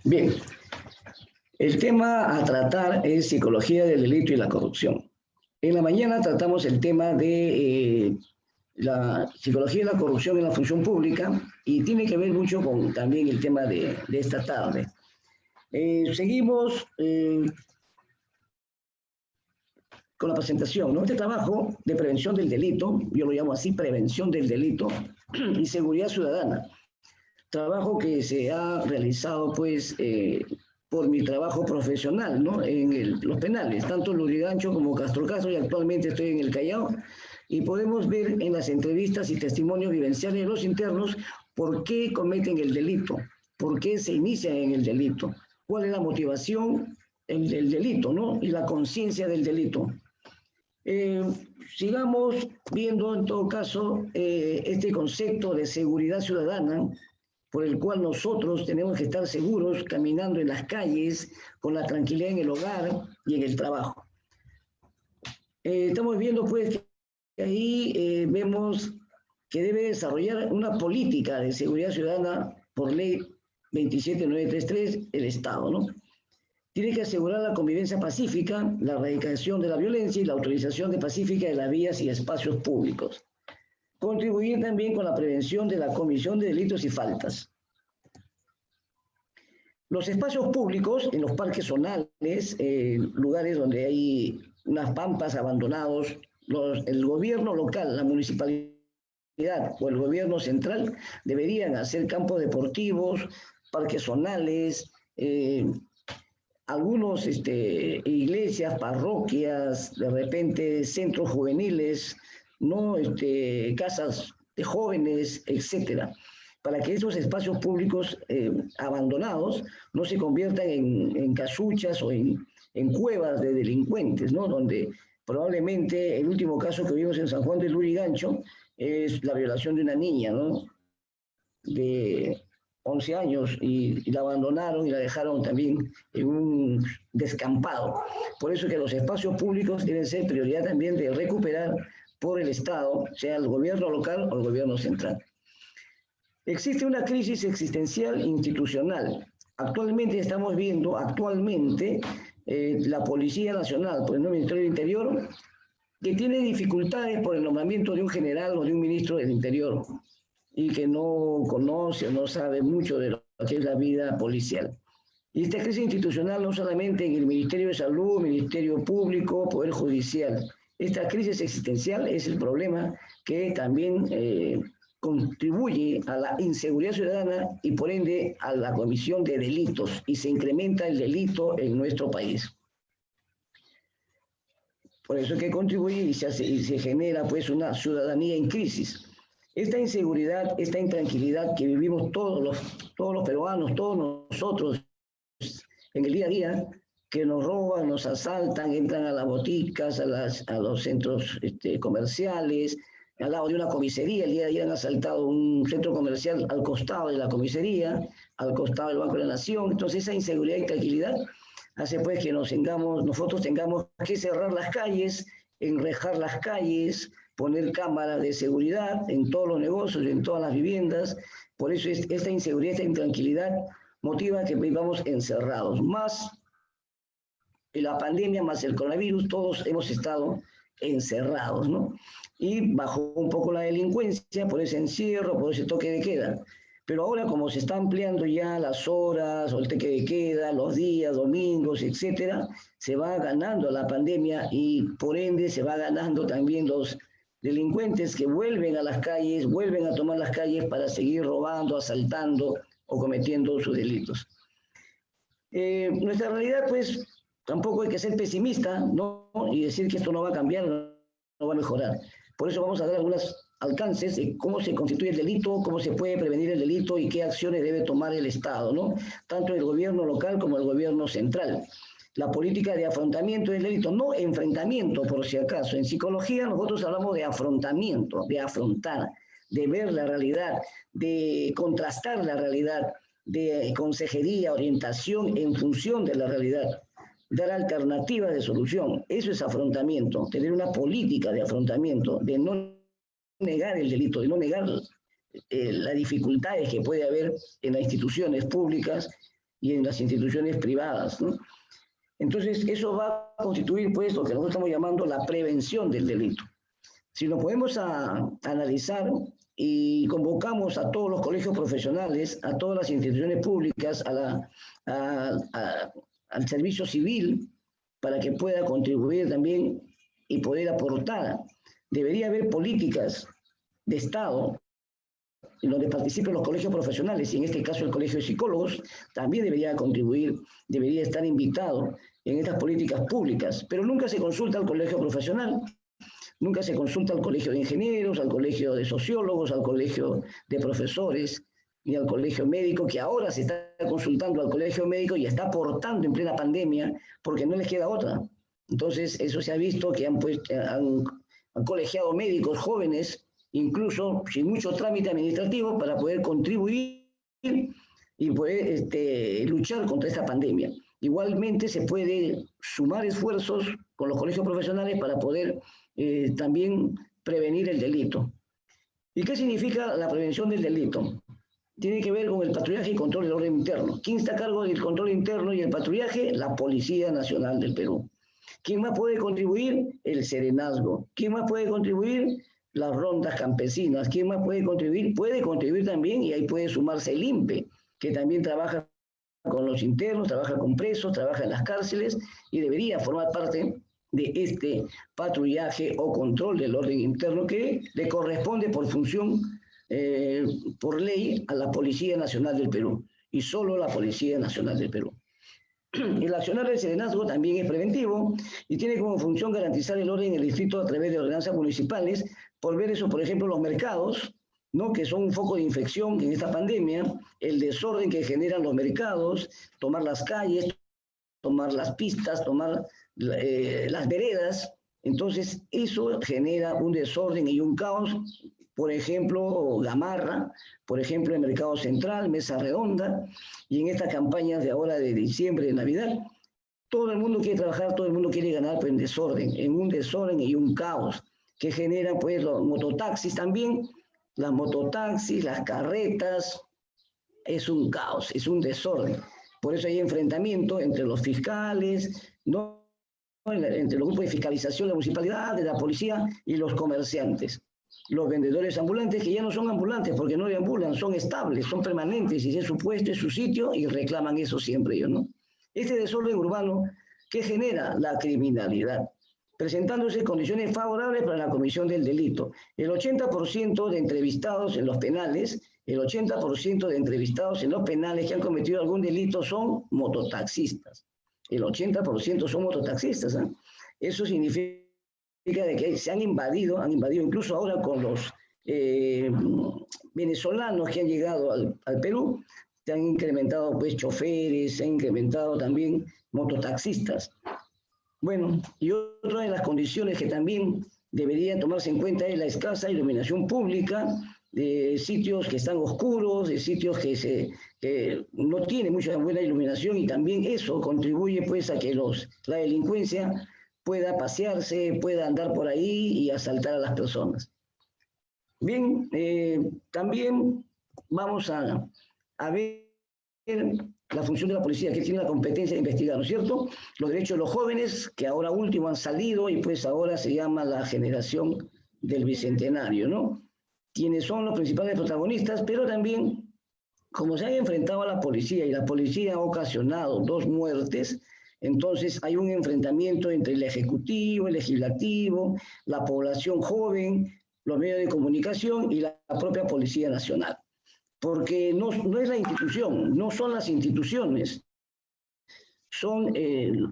Bien, el tema a tratar es psicología del delito y la corrupción. En la mañana tratamos el tema de la psicología y la corrupción en la función pública y tiene que ver mucho con también el tema de esta tarde. Seguimos con la presentación, ¿no? Este trabajo de prevención del delito, yo lo llamo así, prevención del delito y seguridad ciudadana. Trabajo que se ha realizado, pues, por mi trabajo profesional, ¿no? En los penales, tanto en Lurigancho como Castro Castro, y actualmente estoy en el Callao, y podemos ver en las entrevistas y testimonios vivenciales de los internos por qué cometen el delito, por qué se inician en el delito, cuál es la motivación del delito, ¿no? Y la conciencia del delito. Sigamos viendo en todo caso este concepto de seguridad ciudadana, por el cual nosotros tenemos que estar seguros caminando en las calles, con la tranquilidad en el hogar y en el trabajo. Estamos viendo pues que ahí vemos que debe desarrollar una política de seguridad ciudadana por ley 27933 el Estado, ¿no? Tiene que asegurar la convivencia pacífica, la erradicación de la violencia y la autorización de pacífica de las vías y espacios públicos. Contribuir también con la prevención de la comisión de delitos y faltas. Los espacios públicos, en los parques zonales, lugares donde hay unas pampas abandonados, el gobierno local, la municipalidad o el gobierno central deberían hacer campos deportivos, parques zonales, algunos iglesias, parroquias, de repente centros juveniles, ¿no? Casas de jóvenes, etcétera, para que esos espacios públicos abandonados no se conviertan en casuchas o en cuevas de delincuentes, ¿no? Donde probablemente el último caso que vimos en San Juan de Lurigancho es la violación de una niña, ¿no? De 11 años y la abandonaron y la dejaron también en un descampado. Por eso que los espacios públicos deben ser prioridad también de recuperar por el Estado, sea el gobierno local o el gobierno central. Existe una crisis existencial institucional. Actualmente estamos viendo, la Policía Nacional, por el Ministerio del Interior, que tiene dificultades por el nombramiento de un general o de un ministro del Interior y que no conoce o no sabe mucho de lo que es la vida policial. Y esta crisis institucional no solamente en el Ministerio de Salud, Ministerio Público, Poder Judicial. Esta crisis existencial es el problema que también contribuye a la inseguridad ciudadana y por ende a la comisión de delitos y se incrementa el delito en nuestro país. Por eso es que contribuye y se genera pues una ciudadanía en crisis. Esta inseguridad, esta intranquilidad que vivimos todos los peruanos, todos nosotros en el día a día, que nos roban, nos asaltan, entran a las boticas, a los centros comerciales, al lado de una comisaría. El día de ayer han asaltado un centro comercial al costado de la comisaría, al costado del Banco de la Nación. Entonces esa inseguridad y tranquilidad hace pues que nosotros tengamos que cerrar las calles, enrejar las calles, poner cámaras de seguridad en todos los negocios, en todas las viviendas. Por eso esta inseguridad, esta intranquilidad motiva que vivamos encerrados. Más la pandemia, más el coronavirus, todos hemos estado encerrados, ¿no? Y bajó un poco la delincuencia por ese encierro, por ese toque de queda. Pero ahora, como se está ampliando ya las horas o el toque de queda, los días, domingos, etcétera, se va ganando la pandemia y por ende se va ganando también los delincuentes que vuelven a las calles, vuelven a tomar las calles para seguir robando, asaltando o cometiendo sus delitos. Nuestra realidad, pues, tampoco hay que ser pesimista, ¿no? Y decir que esto no va a cambiar, no va a mejorar. Por eso vamos a dar algunos alcances de cómo se constituye el delito, cómo se puede prevenir el delito y qué acciones debe tomar el Estado, ¿no? Tanto el gobierno local como el gobierno central. La política de afrontamiento del delito, no enfrentamiento por si acaso. En psicología nosotros hablamos de afrontamiento, de afrontar, de ver la realidad, de contrastar la realidad, de consejería, orientación en función de la realidad, dar alternativas de solución. Eso es afrontamiento, tener una política de afrontamiento, de no negar el delito, de no negar las dificultades que puede haber en las instituciones públicas y en las instituciones privadas, ¿no? Entonces, eso va a constituir, pues, lo que nosotros estamos llamando la prevención del delito. Si lo podemos analizar y convocamos a todos los colegios profesionales, a todas las instituciones públicas, al servicio civil, para que pueda contribuir también y poder aportar. Debería haber políticas de Estado en donde participen los colegios profesionales, y en este caso el Colegio de Psicólogos también debería contribuir, debería estar invitado en estas políticas públicas, pero nunca se consulta al colegio profesional, nunca se consulta al colegio de ingenieros, al colegio de sociólogos, al colegio de profesores, ni al colegio médico, que ahora se está consultando al colegio médico y está aportando en plena pandemia, porque no les queda otra. Entonces, eso se ha visto que han colegiado médicos jóvenes, incluso sin mucho trámite administrativo, para poder contribuir y poder luchar contra esta pandemia. Igualmente se puede sumar esfuerzos con los colegios profesionales para poder también prevenir el delito. ¿Y qué significa la prevención del delito? Tiene que ver con el patrullaje y control del orden interno. ¿Quién está a cargo del control interno y el patrullaje? La Policía Nacional del Perú. ¿Quién más puede contribuir? El serenazgo. ¿Quién más puede contribuir? Las rondas campesinas. ¿Quién más puede contribuir? Puede contribuir también, y ahí puede sumarse el INPE, que también trabaja con los internos, trabaja con presos, trabaja en las cárceles y debería formar parte de este patrullaje o control del orden interno que le corresponde por función, por ley, a la Policía Nacional del Perú, y solo la Policía Nacional del Perú. El accionar del serenazgo también es preventivo y tiene como función garantizar el orden en el distrito a través de ordenanzas municipales, por ver eso, por ejemplo, los mercados, ¿no?, que son un foco de infección en esta pandemia, el desorden que generan los mercados, tomar las calles, tomar las pistas, tomar las veredas. Entonces, eso genera un desorden y un caos. Por ejemplo, Gamarra, por ejemplo, el Mercado Central, Mesa Redonda, y en estas campañas de ahora de diciembre, de Navidad, todo el mundo quiere trabajar, todo el mundo quiere ganar, pero en un desorden y un caos, que genera, pues, los mototaxis también, las mototaxis, las carretas, es un caos, es un desorden. Por eso hay enfrentamiento entre los fiscales, ¿no?, entre los grupos de fiscalización de la municipalidad, de la policía y los comerciantes. Los vendedores ambulantes, que ya no son ambulantes porque no deambulan, son estables, son permanentes, y es su puesto, es su sitio, y reclaman eso siempre ellos, ¿no? Este desorden urbano que genera la criminalidad, presentándose condiciones favorables para la comisión del delito. El 80% de entrevistados en los penales, el 80% de entrevistados en los penales que han cometido algún delito son mototaxistas. El 80% son mototaxistas, ¿eh? Eso significa de que se han invadido incluso ahora con los venezolanos que han llegado al Perú, se han incrementado, pues, choferes, se han incrementado también mototaxistas. Bueno, y otra de las condiciones que también deberían tomarse en cuenta es la escasa iluminación pública, de sitios que están oscuros, de sitios que no tienen mucha buena iluminación, y también eso contribuye, pues, a que la delincuencia pueda pasearse, pueda andar por ahí y asaltar a las personas. Bien, también vamos a ver la función de la policía, que tiene la competencia de investigar, ¿no es cierto? Los derechos de los jóvenes, que ahora último han salido, y pues ahora se llama la generación del Bicentenario, ¿no? Quienes son los principales protagonistas, pero también, como se han enfrentado a la policía, y la policía ha ocasionado 2 muertes, entonces hay un enfrentamiento entre el Ejecutivo, el Legislativo, la población joven, los medios de comunicación y la propia Policía Nacional. Porque no es la institución, no son las instituciones, son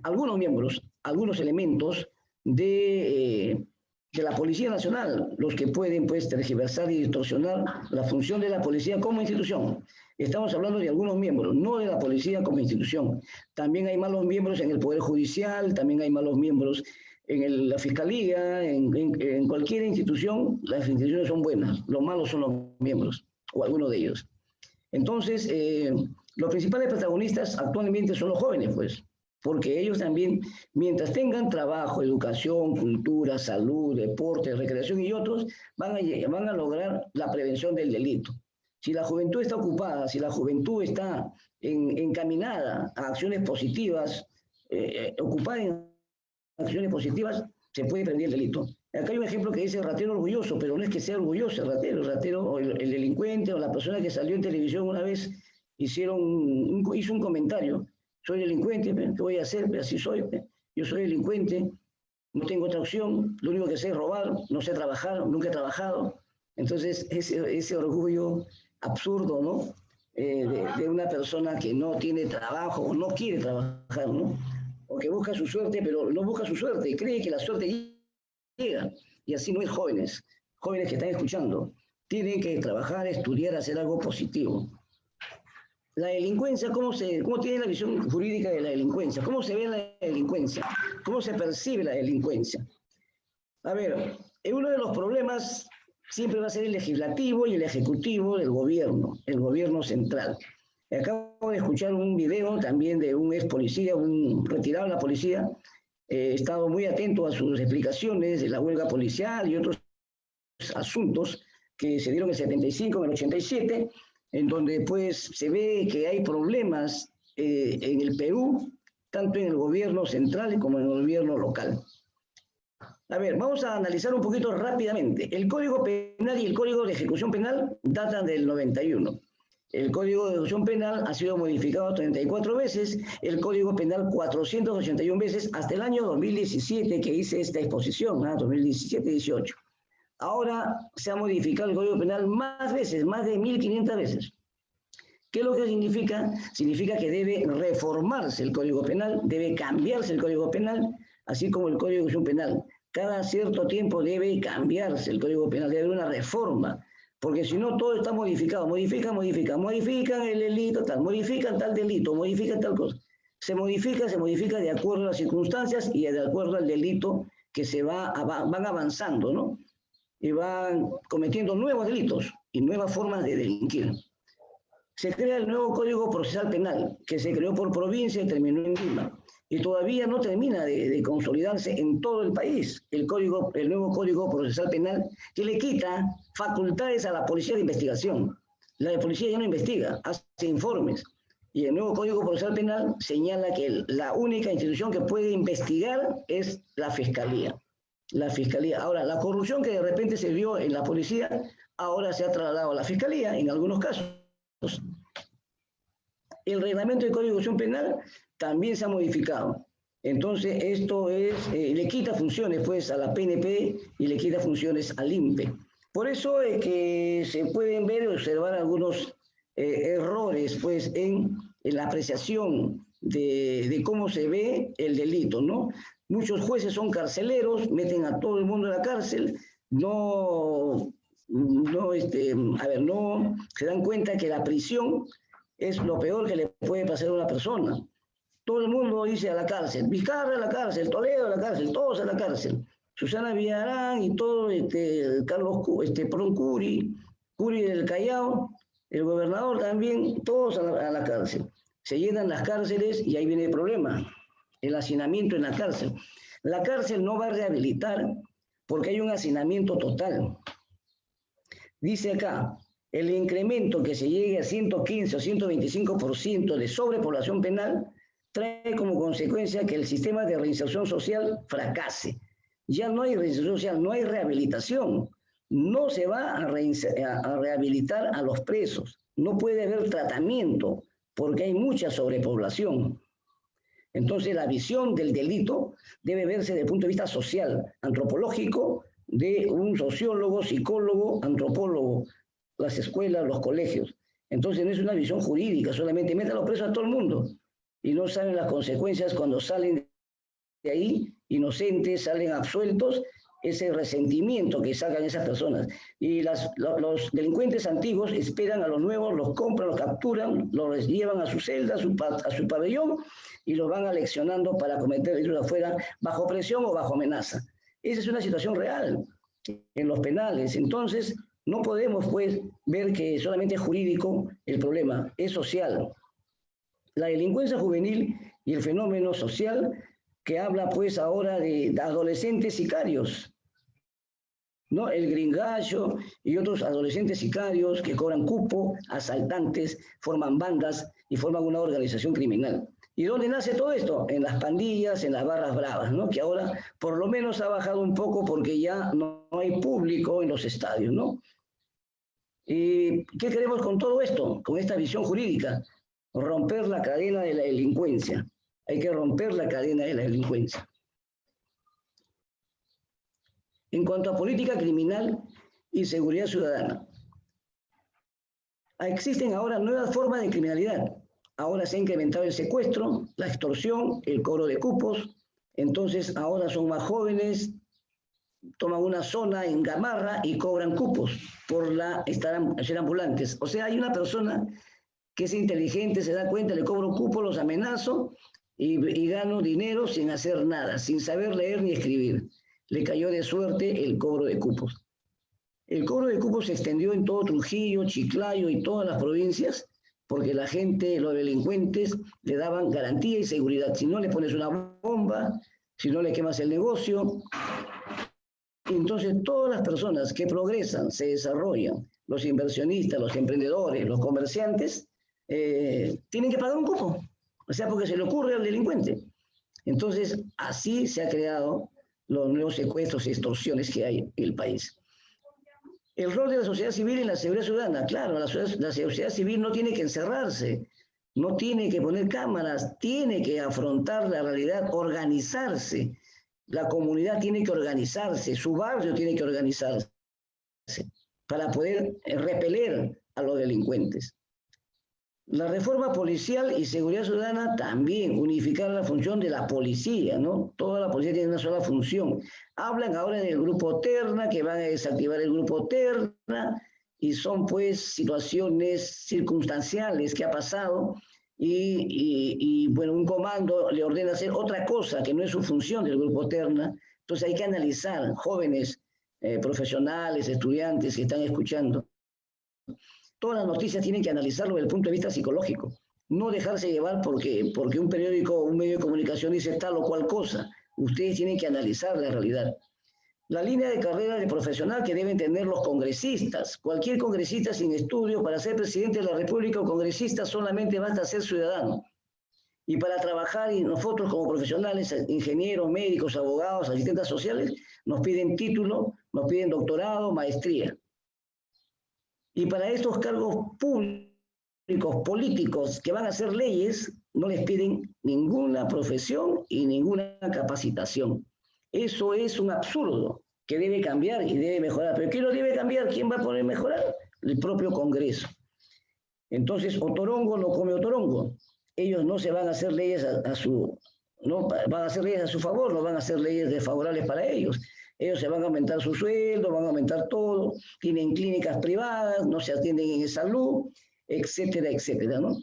algunos miembros, algunos elementos de la Policía Nacional los que pueden, pues, tergiversar y distorsionar la función de la policía como institución. Estamos hablando de algunos miembros, no de la policía como institución. También hay malos miembros en el Poder Judicial, también hay malos miembros en la Fiscalía, en cualquier institución. Las instituciones son buenas, los malos son los miembros, o algunos de ellos. Entonces, los principales protagonistas actualmente son los jóvenes, pues, porque ellos también, mientras tengan trabajo, educación, cultura, salud, deporte, recreación y otros, van a lograr la prevención del delito. Si la juventud está ocupada, si la juventud está encaminada a acciones positivas, ocupada en acciones positivas, se puede prevenir el delito. Acá hay un ejemplo que dice ratero orgulloso, pero no es que sea orgulloso el ratero o el delincuente o la persona que salió en televisión una vez hizo un comentario. Soy delincuente, ¿qué voy a hacer? Así soy, yo soy delincuente, no tengo otra opción, lo único que sé es robar, no sé trabajar, nunca he trabajado. Entonces, ese orgullo absurdo, ¿no? De una persona que no tiene trabajo o no quiere trabajar, ¿no? O que busca su suerte, pero no busca su suerte, cree que la suerte llega. Y así no es jóvenes que están escuchando. Tienen que trabajar, estudiar, hacer algo positivo. La delincuencia, ¿cómo tiene la visión jurídica de la delincuencia? ¿Cómo se ve la delincuencia? ¿Cómo se percibe la delincuencia? A ver, uno de los problemas siempre va a ser el legislativo y el ejecutivo del gobierno, el gobierno central. Acabo de escuchar un video también de un ex policía, un retirado de la policía. He estado muy atento a sus explicaciones de la huelga policial y otros asuntos que se dieron en el 75, en el 87, en donde pues se ve que hay problemas en el Perú, tanto en el gobierno central como en el gobierno local. A ver, vamos a analizar un poquito rápidamente. El Código Penal y el Código de Ejecución Penal datan del 91. El Código de Ejecución Penal ha sido modificado 34 veces, el Código Penal 481 veces, hasta el año 2017 que hice esta exposición, 2017-18. Ahora se ha modificado el Código Penal más veces, más de 1500 veces. ¿Qué es lo que significa? Significa que debe reformarse el Código Penal, debe cambiarse el Código Penal, así como el Código de Ejecución Penal. Cada cierto tiempo debe cambiarse el Código Penal, debe haber una reforma, porque si no todo está modificado, modifican el delito, modifican tal delito, modifican tal cosa. Se modifica de acuerdo a las circunstancias y de acuerdo al delito que van avanzando, ¿no? Y van cometiendo nuevos delitos y nuevas formas de delinquir. Se crea el nuevo Código Procesal Penal, que se creó por provincia y terminó en Lima. Y todavía no termina de consolidarse en todo el país el nuevo Código Procesal Penal, que le quita facultades a la policía de investigación. La policía ya no investiga, hace informes. Y el nuevo Código Procesal Penal señala que la única institución que puede investigar es la Fiscalía. La Fiscalía. Ahora, la corrupción que de repente se vio en la policía, ahora se ha trasladado a la Fiscalía en algunos casos. El reglamento de Código de Ejecución Penal también se ha modificado. Entonces, esto le quita funciones pues, a la PNP y le quita funciones al INPE. Por eso es que se pueden ver y observar algunos errores pues, en la apreciación de cómo se ve el delito, ¿no? Muchos jueces son carceleros, meten a todo el mundo en la cárcel, no se dan cuenta que la prisión es lo peor que le puede pasar a una persona. Todo el mundo dice a la cárcel, Vizcarra a la cárcel, Toledo a la cárcel, todos a la cárcel. Susana Villarán y todo, Carlos Curi del Callao, el gobernador también, todos a la cárcel. Se llenan las cárceles y ahí viene el problema, el hacinamiento en la cárcel. La cárcel no va a rehabilitar porque hay un hacinamiento total. Dice acá, el incremento que se llegue a 115 o 125% de sobrepoblación penal trae como consecuencia que el sistema de reinserción social fracase. Ya no hay reinserción social, no hay rehabilitación. No se va a rehabilitar a los presos. No puede haber tratamiento porque hay mucha sobrepoblación. Entonces la visión del delito debe verse desde el punto de vista social, antropológico, de un sociólogo, psicólogo, antropólogo, las escuelas, los colegios. Entonces no es una visión jurídica, solamente meten a los presos a todo el mundo y no saben las consecuencias cuando salen de ahí, inocentes, salen absueltos, ese resentimiento que sacan esas personas. Y los delincuentes antiguos esperan a los nuevos, los compran, los capturan, los llevan a su celda, a su pabellón y los van aleccionando para cometer delitos afuera bajo presión o bajo amenaza. Esa es una situación real en los penales. Entonces, no podemos pues ver que solamente es jurídico el problema, es social. La delincuencia juvenil y el fenómeno social que habla pues ahora de adolescentes sicarios. ¿no? El Gringallo y otros adolescentes sicarios que cobran cupo, asaltantes, forman bandas y forman una organización criminal. ¿Y dónde nace todo esto? En las pandillas, en las barras bravas, ¿no? Que ahora por lo menos ha bajado un poco porque ya no hay público en los estadios, ¿no? ¿Y qué queremos con todo esto? Con esta visión jurídica, romper la cadena de la delincuencia. Hay que romper la cadena de la delincuencia. En cuanto a política criminal y seguridad ciudadana, existen ahora nuevas formas de criminalidad. Ahora se ha incrementado el secuestro, la extorsión, el cobro de cupos. Entonces ahora son más jóvenes, toman una zona en Gamarra y cobran cupos por ser ambulantes. O sea, hay una persona que es inteligente, se da cuenta, le cobro cupo, los amenazo y gano dinero sin hacer nada, sin saber leer ni escribir. Le cayó de suerte el cobro de cupos. El cobro de cupos se extendió en todo Trujillo, Chiclayo y todas las provincias, porque la gente, los delincuentes, le daban garantía y seguridad. Si no le pones una bomba, si no le quemas el negocio. Entonces todas las personas que progresan, se desarrollan, los inversionistas, los emprendedores, los comerciantes, tienen que pagar un cupo. O sea, porque se le ocurre al delincuente. Entonces, así se ha creado los nuevos secuestros y extorsiones que hay en el país. El rol de la sociedad civil en la seguridad ciudadana. Claro, la sociedad civil no tiene que encerrarse, no tiene que poner cámaras, tiene que afrontar la realidad, organizarse. La comunidad tiene que organizarse, su barrio tiene que organizarse para poder repeler a los delincuentes. La reforma policial y seguridad ciudadana también, unificar la función de la policía, ¿no? Toda la policía tiene una sola función. Hablan ahora del grupo Terna, que van a desactivar el grupo Terna, y son pues situaciones circunstanciales que ha pasado, y bueno, un comando le ordena hacer otra cosa que no es su función del grupo Terna. Entonces hay que analizar, jóvenes, profesionales, estudiantes que están escuchando, todas las noticias tienen que analizarlo desde el punto de vista psicológico. No dejarse llevar porque un periódico, un medio de comunicación dice tal o cual cosa. Ustedes tienen que analizar la realidad. La línea de carrera de profesional que deben tener los congresistas. Cualquier congresista sin estudio para ser presidente de la República o congresista solamente basta ser ciudadano. Y para trabajar, y nosotros como profesionales, ingenieros, médicos, abogados, asistentes sociales, nos piden título, nos piden doctorado, maestría. Y para estos cargos públicos, políticos, que van a hacer leyes, no les piden ninguna profesión y ninguna capacitación. Eso es un absurdo que debe cambiar y debe mejorar. ¿Pero quién lo debe cambiar? ¿Quién va a poder mejorar? El propio Congreso. Entonces, otorongo no come otorongo. Ellos no se van a hacer leyes no van a hacer leyes a su favor, no van a hacer leyes desfavorables para ellos. Ellos se van a aumentar su sueldo, van a aumentar todo, tienen clínicas privadas, no se atienden en salud, etcétera, etcétera, ¿no?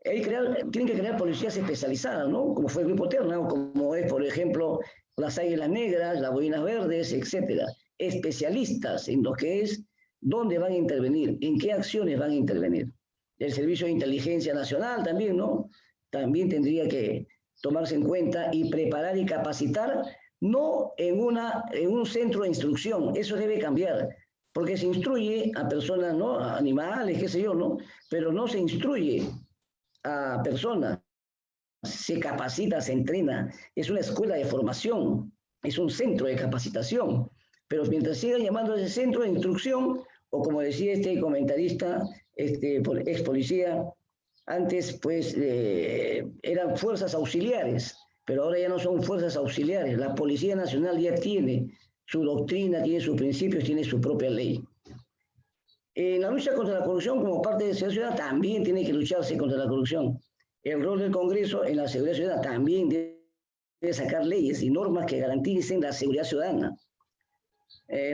Tienen que crear policías especializadas, ¿no? Como fue el Grupo Terna, o como es, por ejemplo, las Águilas Negras, las Boinas Verdes, etcétera. Especialistas en lo que es, dónde van a intervenir, en qué acciones van a intervenir. El Servicio de Inteligencia Nacional también, ¿no? También tendría que tomarse en cuenta y preparar y capacitar, no en un centro de instrucción. Eso debe cambiar, porque se instruye a personas, ¿no? A animales, qué sé yo, ¿no? Pero no se instruye a personas, se capacita, se entrena. Es una escuela de formación, es un centro de capacitación. Pero mientras sigan llamando a ese centro de instrucción, o como decía este comentarista, ex policía, antes pues eran fuerzas auxiliares, pero ahora ya no son fuerzas auxiliares. La Policía Nacional ya tiene su doctrina, tiene sus principios, tiene su propia ley. En la lucha contra la corrupción, como parte de la seguridad ciudadana, también tiene que lucharse contra la corrupción. El rol del Congreso en la seguridad ciudadana también debe sacar leyes y normas que garanticen la seguridad ciudadana.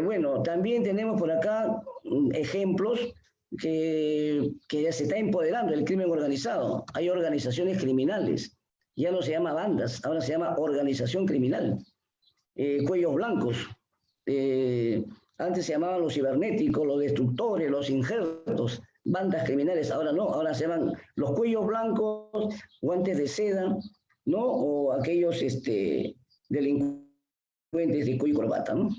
Bueno, también tenemos por acá ejemplos que ya se está empoderando el crimen organizado. Hay organizaciones criminales, ya no se llama bandas, ahora se llama organización criminal. Cuellos blancos, antes se llamaban los cibernéticos, los destructores, los injertos, bandas criminales, ahora no, ahora se llaman los cuellos blancos, guantes de seda, ¿no? O aquellos delincuentes de cuello y corbata, ¿no?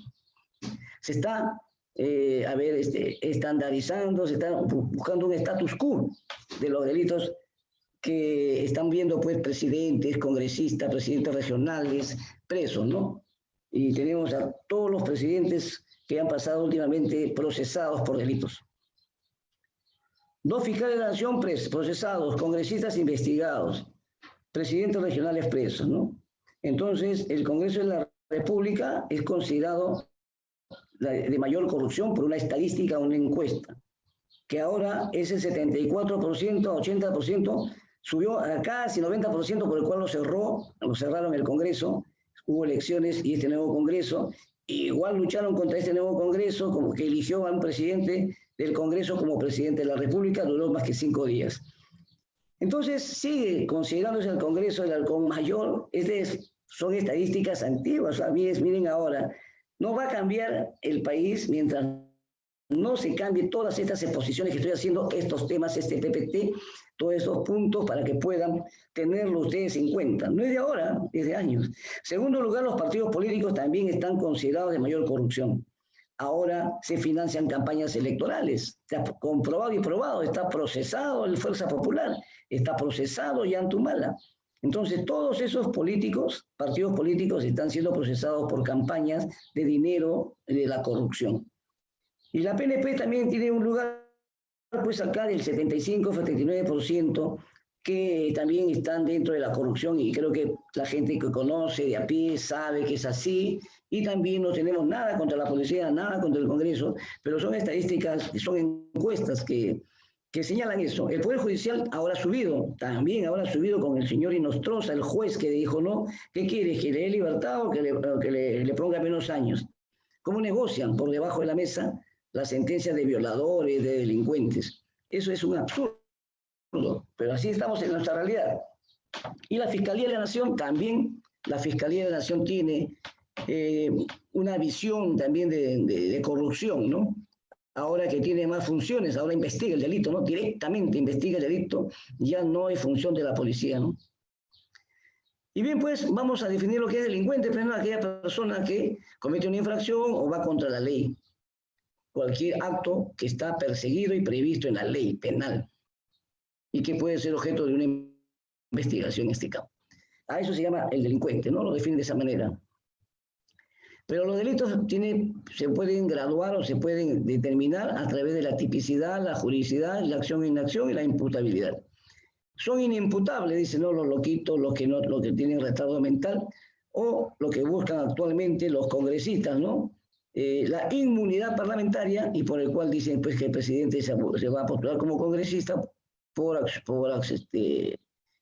Se está estandarizando, se está buscando un status quo de los delitos que están viendo pues presidentes, congresistas, presidentes regionales, presos, ¿no? Y tenemos a todos los presidentes que han pasado últimamente procesados por delitos. 2 fiscales de la nación procesados, congresistas investigados, presidentes regionales presos, ¿no? Entonces, el Congreso de la República es considerado de mayor corrupción por una estadística, una encuesta, que ahora es el 74%, 80%, subió a casi 90%, por el cual lo cerraron el Congreso, hubo elecciones y este nuevo Congreso, igual lucharon contra este nuevo Congreso, como que eligió a un presidente del Congreso como presidente de la República, duró más que 5 días. Entonces sigue considerándose el Congreso el halcón mayor. Son estadísticas antiguas. Miren ahora, no va a cambiar el país mientras no se cambie todas estas exposiciones que estoy haciendo, estos temas, este PPT, todos estos puntos para que puedan tenerlo ustedes en cuenta. No es de ahora, es de años. Segundo lugar, los partidos políticos también están considerados de mayor corrupción. Ahora se financian campañas electorales. Está comprobado y probado, está procesado el Fuerza Popular, está procesado Yantumala. Entonces, todos esos políticos, partidos políticos, están siendo procesados por campañas de dinero de la corrupción. Y la PNP también tiene un lugar, pues acá del 75-79%, que también están dentro de la corrupción, y creo que la gente que conoce de a pie sabe que es así, y también no tenemos nada contra la policía, nada contra el Congreso, pero son estadísticas, son encuestas que señalan eso. El Poder Judicial ahora ha subido, también ahora ha subido con el señor Inostroza, el juez que dijo, ¿no? ¿Qué quiere? ¿Que le dé libertad o que le ponga menos años? ¿Cómo negocian por debajo de la mesa las sentencias de violadores, de delincuentes? Eso es un absurdo, pero así estamos en nuestra realidad. Y la Fiscalía de la Nación también, la Fiscalía de la Nación tiene una visión también de corrupción, ¿no? Ahora que tiene más funciones, ahora investiga el delito, ¿no? Directamente investiga el delito, ya no es función de la policía, ¿no? Y bien, pues vamos a definir lo que es delincuente, primero aquella persona que comete una infracción o va contra la ley. Cualquier acto que está perseguido y previsto en la ley penal y que puede ser objeto de una investigación en este campo. A eso se llama el delincuente, ¿no? Lo define de esa manera. Pero los delitos se pueden graduar o se pueden determinar a través de la tipicidad, la juridicidad, la acción e inacción y la imputabilidad. Son inimputables, dicen, ¿no? Los loquitos, los que tienen retardo mental, o lo que buscan actualmente los congresistas, ¿no? La inmunidad parlamentaria, y por el cual dicen pues, que el presidente se va a postular como congresista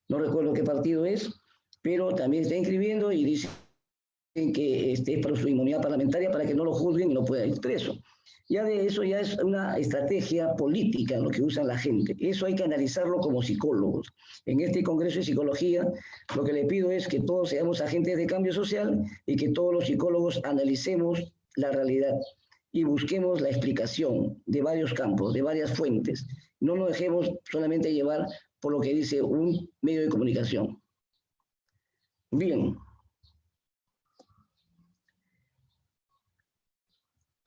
no recuerdo qué partido es, pero también está inscribiendo y dice que es por su inmunidad parlamentaria para que no lo juzguen y no pueda ir preso. Ya de eso ya es una estrategia política lo que usa la gente. Eso hay que analizarlo como psicólogos. En este Congreso de Psicología, lo que le pido es que todos seamos agentes de cambio social y que todos los psicólogos analicemos la realidad y busquemos la explicación de varios campos, de varias fuentes. No nos dejemos solamente llevar por lo que dice un medio de comunicación. Bien.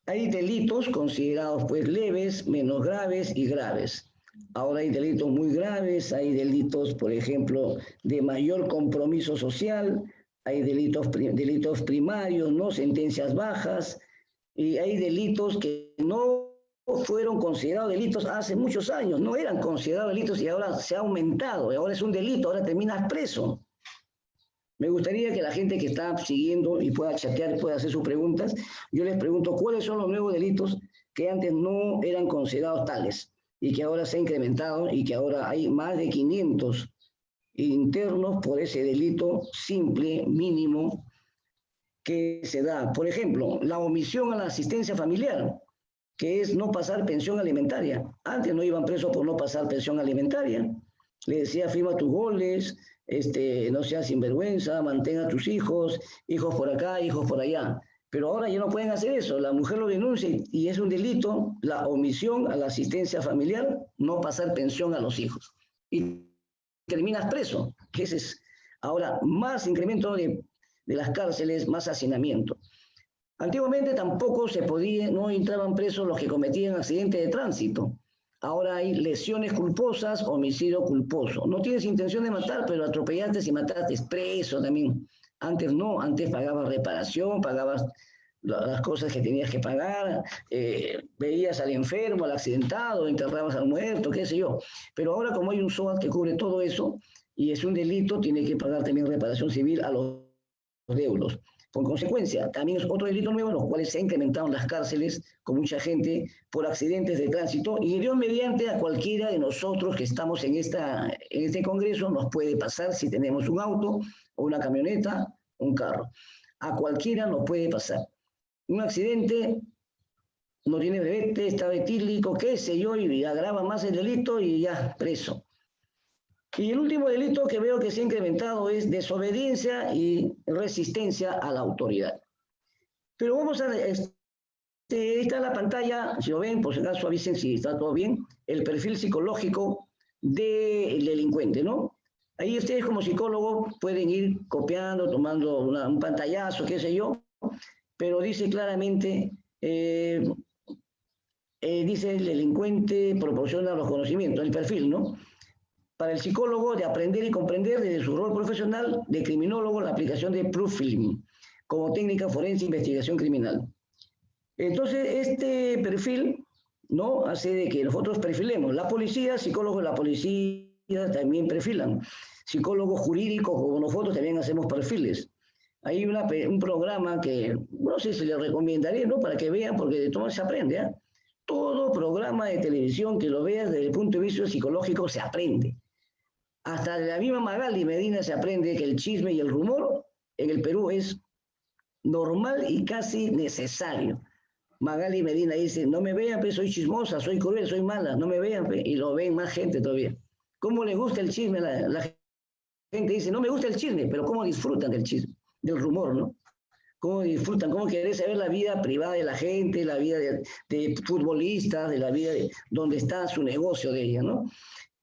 Hay delitos considerados pues leves, menos graves y graves. Ahora hay delitos muy graves, hay delitos, por ejemplo, de mayor compromiso social, hay delitos primarios, ¿no? Sentencias bajas, y hay delitos que no fueron considerados delitos hace muchos años, no eran considerados delitos y ahora se ha aumentado, y ahora es un delito, ahora terminas preso. Me gustaría que la gente que está siguiendo y pueda chatear, pueda hacer sus preguntas, yo les pregunto cuáles son los nuevos delitos que antes no eran considerados tales y que ahora se ha incrementado y que ahora hay más de 500 internos por ese delito simple, mínimo, que se da. Por ejemplo, la omisión a la asistencia familiar, que es no pasar pensión alimentaria. Antes no iban presos por no pasar pensión alimentaria. Le decía, firma tus goles, no seas sinvergüenza, mantenga a tus hijos, hijos por acá, hijos por allá. Pero ahora ya no pueden hacer eso, la mujer lo denuncia y es un delito la omisión a la asistencia familiar, no pasar pensión a los hijos. Y terminas preso, que ese es ahora más incremento de las cárceles, más hacinamiento. Antiguamente tampoco se podía, no entraban presos los que cometían accidentes de tránsito. Ahora hay lesiones culposas, homicidio culposo. No tienes intención de matar, pero atropellaste y mataste, preso también. Antes no, antes pagabas reparación, pagabas las cosas que tenías que pagar, veías al enfermo, al accidentado, enterrabas al muerto, qué sé yo. Pero ahora como hay un SOAT que cubre todo eso, y es un delito, tiene que pagar también reparación civil a los deudos. Por consecuencia, también es otro delito nuevo, en los cuales se han incrementado las cárceles con mucha gente por accidentes de tránsito, y Dios mediante a cualquiera de nosotros que estamos en este Congreso nos puede pasar si tenemos un auto o una camioneta, un carro. A cualquiera nos puede pasar. Un accidente, no tiene brevete, estado etílico, qué sé yo, y agrava más el delito y ya, preso. Y el último delito que veo que se ha incrementado es desobediencia y resistencia a la autoridad. Pero vamos a... está en la pantalla, si lo ven, por si acaso avisen si está todo bien, el perfil psicológico del delincuente, ¿no? Ahí ustedes como psicólogos pueden ir copiando, tomando un pantallazo, qué sé yo, pero dice claramente, dice el delincuente proporciona los conocimientos, el perfil, ¿no? Para el psicólogo de aprender y comprender desde su rol profesional de criminólogo la aplicación de profiling como técnica forense de investigación criminal. Entonces, este perfil, ¿no?, hace de que nosotros perfilemos. La policía, psicólogos de la policía también perfilan. Psicólogos jurídicos como nosotros también hacemos perfiles. Hay un programa que, no sé si les recomendaría, ¿no?, para que vean, porque de todo se aprende, ¿eh? Todo programa de televisión que lo veas desde el punto de vista psicológico se aprende. Hasta de la misma Magali Medina se aprende que el chisme y el rumor en el Perú es normal y casi necesario. Magali Medina dice, no me vean, pues soy chismosa, soy cruel, soy mala, no me vean, pues, y lo ven más gente todavía. ¿Cómo le gusta el chisme? La gente dice, no me gusta el chisme, pero ¿cómo disfrutan del chisme, del rumor, ¿no? ¿Cómo disfrutan? ¿Cómo querés saber la vida privada de la gente, la vida de futbolistas, de la vida de donde está su negocio de ella, ¿no?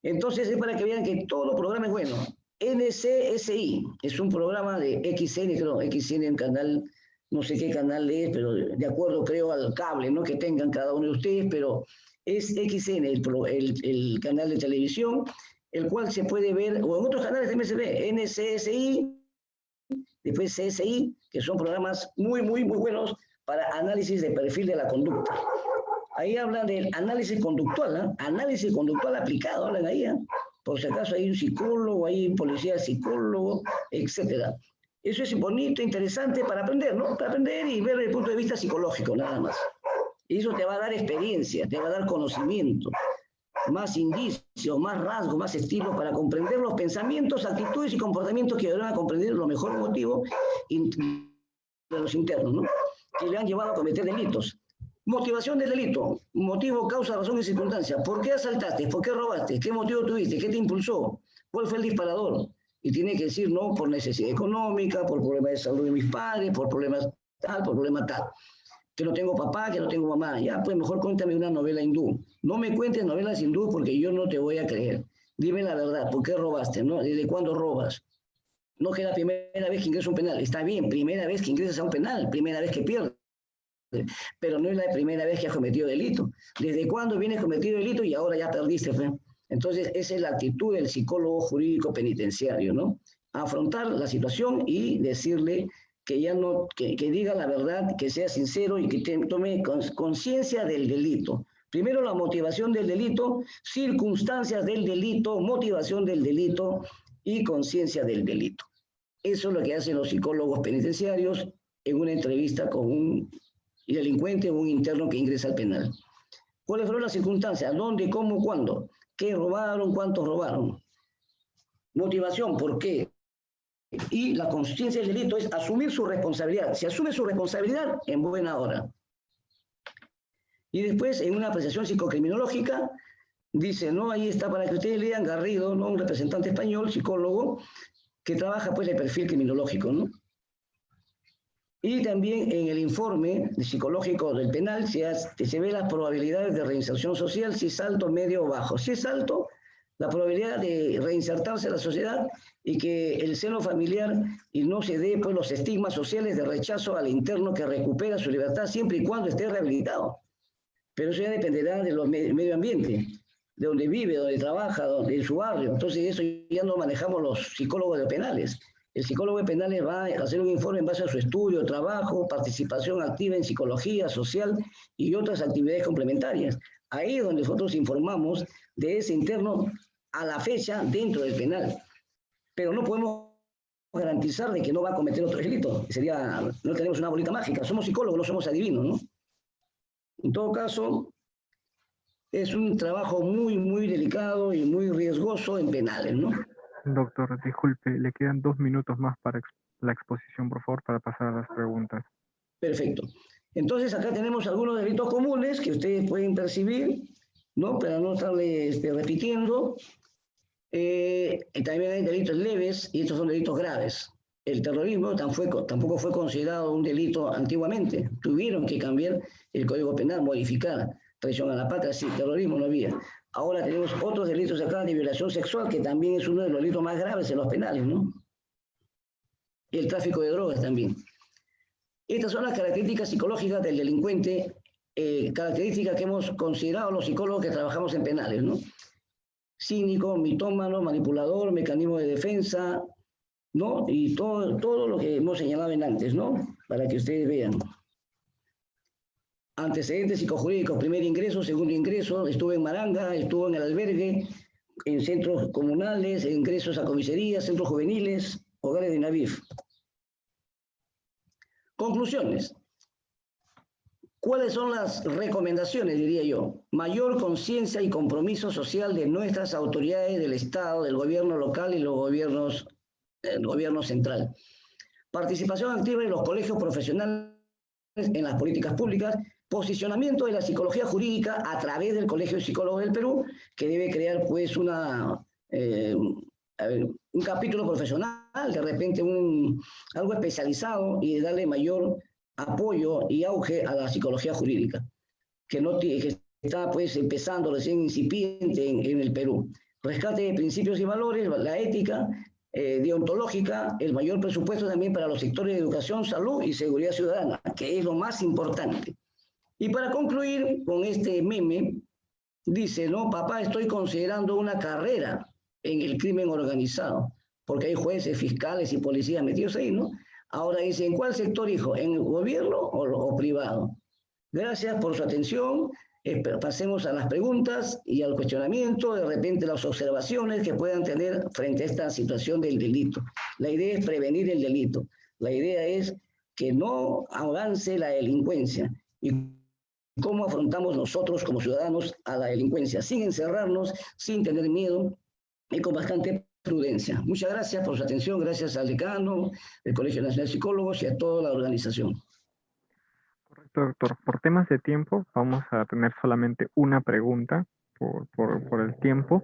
Entonces es para que vean que todo programa es bueno. NCSI es un programa de XN, creo, XN en canal, no sé qué canal es, pero de acuerdo creo al cable, ¿no?, que tengan cada uno de ustedes, pero es XN el canal de televisión, el cual se puede ver, o en otros canales también se ve, NCSI, después CSI, que son programas muy, muy, muy buenos para análisis de perfil de la conducta. Ahí hablan del análisis conductual, ¿eh? Análisis conductual aplicado, hablan ahí, ¿eh? Por si acaso hay un psicólogo, hay un policía psicólogo, etcétera. Eso es bonito, interesante para aprender, ¿no? Para aprender y ver desde el punto de vista psicológico, nada más. Y eso te va a dar experiencia, te va a dar conocimiento, más indicios, más rasgos, más estilos para comprender los pensamientos, actitudes y comportamientos que ayudan a comprender los mejores motivos de los internos, ¿no?, que le han llevado a cometer delitos. Motivación del delito, motivo, causa, razón y circunstancia. ¿Por qué asaltaste? ¿Por qué robaste? ¿Qué motivo tuviste? ¿Qué te impulsó? ¿Cuál fue el disparador? Y tiene que decir, no, por necesidad económica, por problemas de salud de mis padres, por problemas tal, por problemas tal. Que no tengo papá, que no tengo mamá. Ya, pues mejor cuéntame una novela hindú. No me cuentes novelas hindú porque yo no te voy a creer. Dime la verdad, ¿por qué robaste? ¿No? ¿Desde cuándo robas? No que la primera vez que ingresas a un penal. Está bien, primera vez que ingresas a un penal, primera vez que pierdes. Pero no es la primera vez que has cometido delito. ¿Desde cuándo vienes cometido delito y ahora ya perdiste, fe? Entonces, esa es la actitud del psicólogo jurídico penitenciario, ¿no? Afrontar la situación y decirle que ya no, que diga la verdad, que sea sincero y que tome conciencia del delito. Primero la motivación del delito, circunstancias del delito, motivación del delito y conciencia del delito. Eso es lo que hacen los psicólogos penitenciarios en una entrevista con un delincuente o un interno que ingresa al penal. ¿Cuáles fueron las circunstancias? ¿Dónde, cómo, cuándo? ¿Qué robaron? ¿Cuántos robaron? Motivación, ¿por qué? Y la conciencia del delito es asumir su responsabilidad. Si asume su responsabilidad, en buena hora. Y después, en una apreciación psicocriminológica, dice, ¿no? Ahí está para que ustedes lean Garrido, ¿no?, un representante español, psicólogo, que trabaja pues el perfil criminológico, ¿no? Y también en el informe psicológico del penal se ve las probabilidades de reinserción social, si es alto, medio o bajo. Si es alto, la probabilidad de reinsertarse en la sociedad y que el seno familiar y no se dé pues, los estigmas sociales de rechazo al interno que recupera su libertad siempre y cuando esté rehabilitado. Pero eso ya dependerá del medio ambiente, de donde vive, donde trabaja, de su barrio. Entonces eso ya no manejamos los psicólogos de penales. El psicólogo de penales va a hacer un informe en base a su estudio, trabajo, participación activa en psicología social y otras actividades complementarias. Ahí es donde nosotros informamos de ese interno a la fecha dentro del penal. Pero no podemos garantizar de que no va a cometer otro delito. No tenemos una bolita mágica. Somos psicólogos, no somos adivinos, ¿no? En todo caso, es un trabajo muy, muy delicado y muy riesgoso en penales, ¿no? Doctor, disculpe, le quedan 2 minutos más para la exposición, por favor, para pasar a las preguntas. Perfecto. Entonces, acá tenemos algunos delitos comunes que ustedes pueden percibir, ¿no? Para no estarle repitiendo. También hay delitos leves y estos son delitos graves. El terrorismo tampoco fue considerado un delito antiguamente. Tuvieron que cambiar el Código Penal, modificar. Traición a la patria, sí, terrorismo no había. Ahora tenemos otros delitos acá de violación sexual, que también es uno de los delitos más graves en los penales, ¿no? Y el tráfico de drogas también. Estas son las características psicológicas del delincuente, características que hemos considerado los psicólogos que trabajamos en penales, ¿no? Cínico, mitómano, manipulador, mecanismo de defensa, ¿no? Y todo lo que hemos señalado antes, ¿no? Para que ustedes vean. Antecedentes psicojurídicos, primer ingreso, segundo ingreso, estuvo en Maranga, estuvo en el albergue, en centros comunales, ingresos a comisarías, centros juveniles, hogares de Inavif. Conclusiones. ¿Cuáles son las recomendaciones, diría yo? Mayor conciencia y compromiso social de nuestras autoridades del Estado, del gobierno local y el gobierno central. Participación activa en los colegios profesionales en las políticas públicas. Posicionamiento de la psicología jurídica a través del Colegio de Psicólogos del Perú, que debe crear pues un capítulo profesional, de repente algo especializado y darle mayor apoyo y auge a la psicología jurídica, que está pues empezando recién incipiente en el Perú. Rescate de principios y valores, la ética deontológica, el mayor presupuesto también para los sectores de educación, salud y seguridad ciudadana, que es lo más importante. Y para concluir con este meme, dice, no, papá, estoy considerando una carrera en el crimen organizado, porque hay jueces, fiscales y policías metidos ahí, ¿no? Ahora dice, ¿en cuál sector, hijo? ¿En el gobierno o privado? Gracias por su atención. Pasemos a las preguntas y al cuestionamiento, de repente las observaciones que puedan tener frente a esta situación del delito. La idea es prevenir el delito. La idea es que no avance la delincuencia. Y cómo afrontamos nosotros como ciudadanos a la delincuencia, sin encerrarnos, sin tener miedo y con bastante prudencia. Muchas gracias por su atención, gracias al decano, del Colegio Nacional de Psicólogos y a toda la organización. Correcto, doctor. Por temas de tiempo, vamos a tener solamente una pregunta por el tiempo.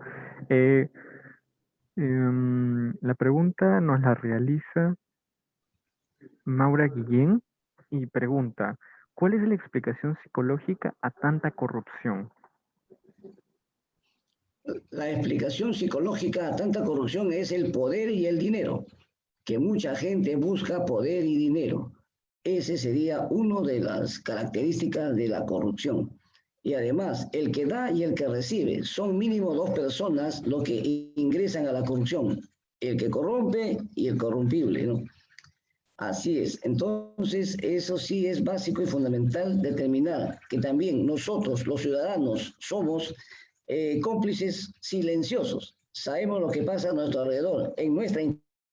La pregunta nos la realiza Maura Guillén y pregunta, ¿cuál es la explicación psicológica a tanta corrupción? La explicación psicológica a tanta corrupción es el poder y el dinero, que mucha gente busca poder y dinero. Ese sería una de las características de la corrupción. Y además, el que da y el que recibe son mínimo dos personas los que ingresan a la corrupción, el que corrompe y el corrompible, ¿no? Así es. Entonces, eso sí es básico y fundamental determinar que también nosotros, los ciudadanos, somos cómplices silenciosos. Sabemos lo que pasa a nuestro alrededor, en nuestra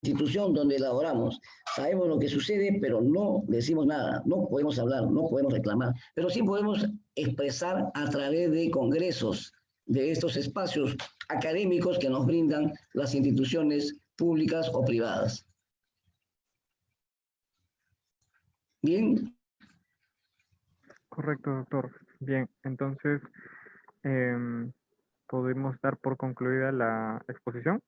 institución donde elaboramos. Sabemos lo que sucede, pero no decimos nada. No podemos hablar, no podemos reclamar, pero sí podemos expresar a través de congresos, de estos espacios académicos que nos brindan las instituciones públicas o privadas. ¿Bien? Correcto, doctor. Bien, entonces, ¿podemos dar por concluida la exposición?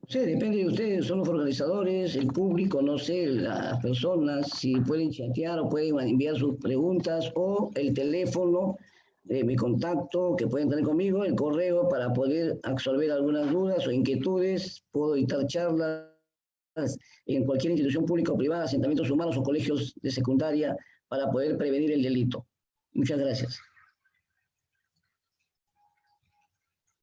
Sí, depende de ustedes, son los organizadores, el público, no sé, las personas, si pueden chatear o pueden enviar sus preguntas o el teléfono mi contacto que pueden tener conmigo, el correo para poder absolver algunas dudas o inquietudes. Puedo dictar charlas en cualquier institución pública o privada, asentamientos humanos o colegios de secundaria para poder prevenir el delito. Muchas gracias.